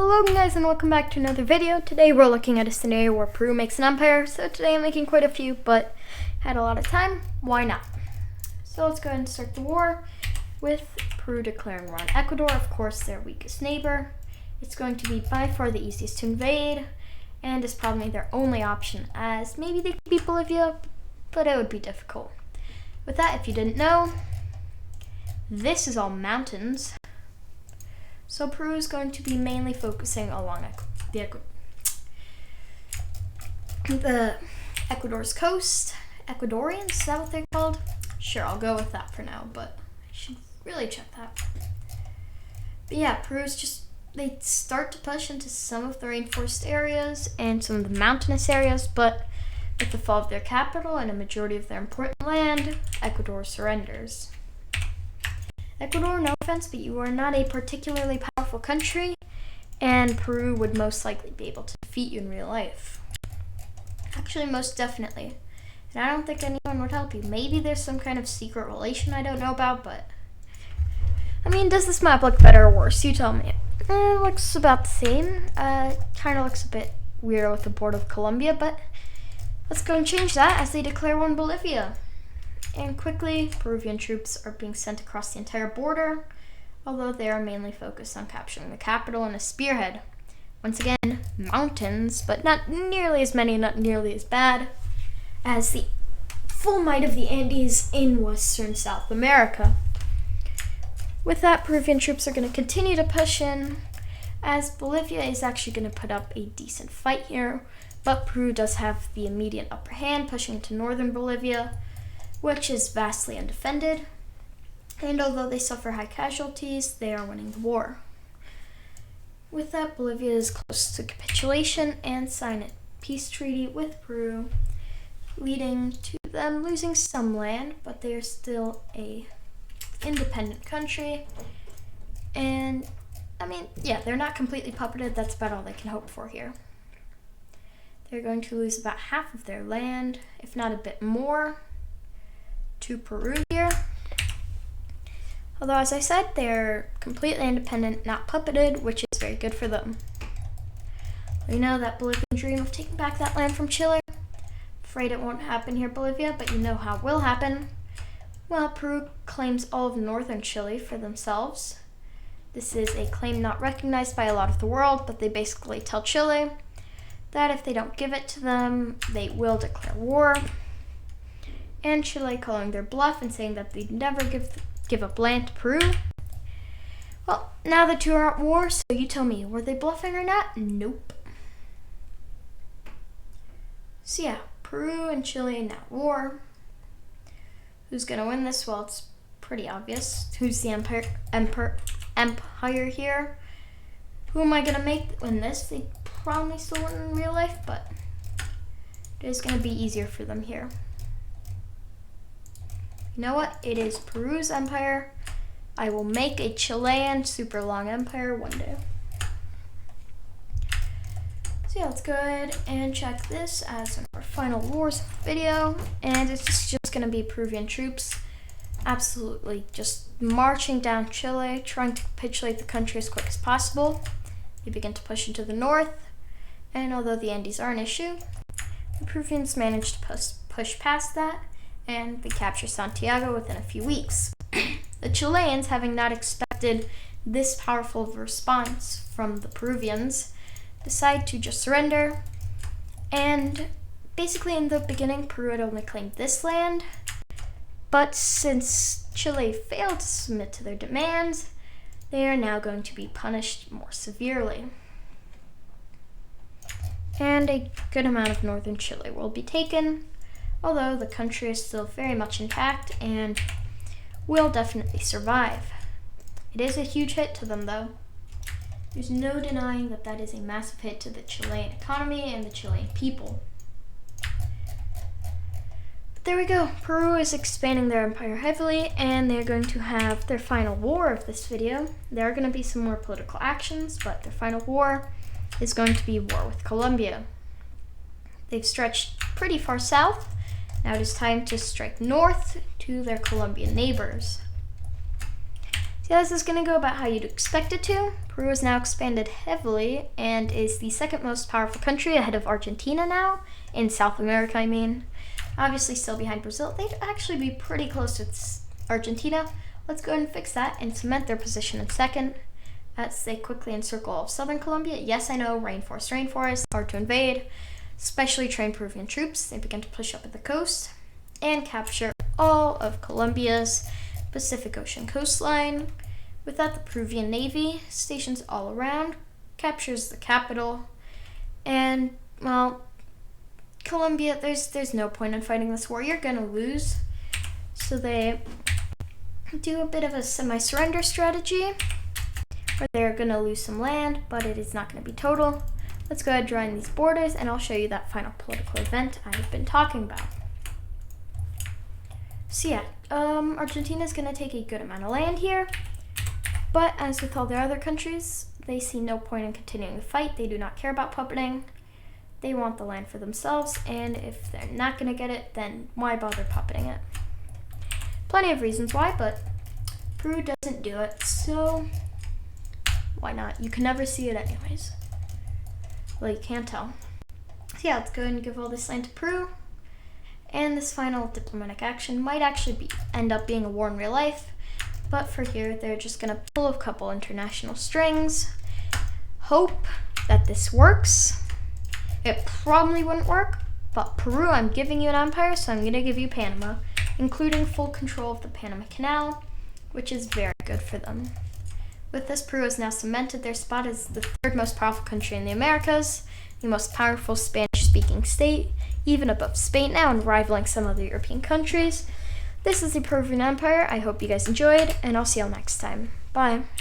Hello guys and welcome back to another video. Today we're looking at a scenario where Peru makes an empire. So today I'm making quite a few, but had a lot of time. Why not? So let's go ahead and start the war with Peru declaring war on Ecuador, of course their weakest neighbor. It's going to be by far the easiest to invade and is probably their only option, as maybe they could beat Bolivia, but it would be difficult. With that, if you didn't know, this is all mountains. So Peru is going to be mainly focusing along the Ecuador's coast. Ecuadorians, is that what they're called? Sure, I'll go with that for now, but I should really check that. But yeah, they start to push into some of the rainforest areas and some of the mountainous areas, but with the fall of their capital and a majority of their important land, Ecuador surrenders. Ecuador, no offense, but you are not a particularly powerful country, and Peru would most likely be able to defeat you in real life. Actually, most definitely. And I don't think anyone would help you. Maybe there's some kind of secret relation I don't know about, but I mean, does this map look better or worse? You tell me. It looks about the same. Kind of looks a bit weirder with the border of Colombia, but let's go and change that as they declare war on Bolivia. And quickly, Peruvian troops are being sent across the entire border, although they are mainly focused on capturing the capital and a spearhead. Once again, mountains, but not nearly as many, not nearly as bad as the full might of the Andes in Western South America. With that, Peruvian troops are going to continue to push in, as Bolivia is actually going to put up a decent fight here, but Peru does have the immediate upper hand, pushing into northern Bolivia, which is vastly undefended, and although they suffer high casualties, they are winning the war. With that, Bolivia is close to capitulation and sign a peace treaty with Peru, leading to them losing some land, but they are still a independent country, and I mean, yeah, they're not completely puppeted. That's about all they can hope for here. They're going to lose about half of their land, if not a bit more, to Peru here. Although, as I said, they're completely independent, not puppeted, which is very good for them. We know that Bolivian dream of taking back that land from Chile. Afraid it won't happen here, Bolivia, but you know how it will happen. Well, Peru claims all of northern Chile for themselves. This is a claim not recognized by a lot of the world, but they basically tell Chile that if they don't give it to them, they will declare war. And Chile calling their bluff and saying that they'd never give up land to Peru. Well, now the two are at war, so you tell me, were they bluffing or not? Nope. So yeah, Peru and Chile in that war. Who's gonna win this? Well, it's pretty obvious. Who's the empire here? Who am I gonna make win this? They probably still win in real life, but it is gonna be easier for them here. You know what? It is Peru's empire. I will make a Chilean super long empire one day. So yeah, let's go ahead and check this as one of our final wars video. And it's just going to be Peruvian troops absolutely just marching down Chile, trying to capitulate the country as quick as possible. They begin to push into the north. And although the Andes are an issue, the Peruvians managed to push past that, and they capture Santiago within a few weeks. The Chileans, having not expected this powerful of a response from the Peruvians, decide to just surrender. And basically in the beginning, Peru had only claimed this land, but since Chile failed to submit to their demands, they are now going to be punished more severely. And a good amount of northern Chile will be taken, although the country is still very much intact and will definitely survive. It is a huge hit to them, though. There's no denying that that is a massive hit to the Chilean economy and the Chilean people. But there we go. Peru is expanding their empire heavily, and they're going to have their final war of this video. There are going to be some more political actions, but their final war is going to be war with Colombia. They've stretched pretty far south. Now it is time to strike north to their Colombian neighbors. So this is going to go about how you'd expect it to. Peru is now expanded heavily and is the second most powerful country ahead of Argentina now, in South America I mean. Obviously still behind Brazil. They'd actually be pretty close to Argentina. Let's go ahead and fix that and cement their position in second as they quickly encircle all of southern Colombia. Yes, I know, rainforest, hard to invade. Specially trained Peruvian troops. They began to push up at the coast and capture all of Colombia's Pacific Ocean coastline. With that, the Peruvian Navy stations all around, captures the capital, and, well, Colombia, there's no point in fighting this war. You're gonna lose. So they do a bit of a semi-surrender strategy, where they're gonna lose some land, but it is not gonna be total. Let's go ahead and draw in these borders, and I'll show you that final political event I've been talking about. So yeah, Argentina's gonna take a good amount of land here, but as with all their other countries, they see no point in continuing the fight. They do not care about puppeting. They want the land for themselves, and if they're not gonna get it, then why bother puppeting it? Plenty of reasons why, but Peru doesn't do it, so why not? You can never see it anyways. Well, you can't tell. So yeah, let's go ahead and give all this land to Peru. And this final diplomatic action might actually end up being a war in real life. But for here, they're just going to pull a couple international strings. Hope that this works. It probably wouldn't work. But Peru, I'm giving you an empire, so I'm going to give you Panama. Including full control of the Panama Canal, which is very good for them. With this, Peru has now cemented their spot as the third most powerful country in the Americas, the most powerful Spanish-speaking state, even above Spain now and rivaling some other European countries. This is the Peruvian Empire. I hope you guys enjoyed, and I'll see y'all next time. Bye.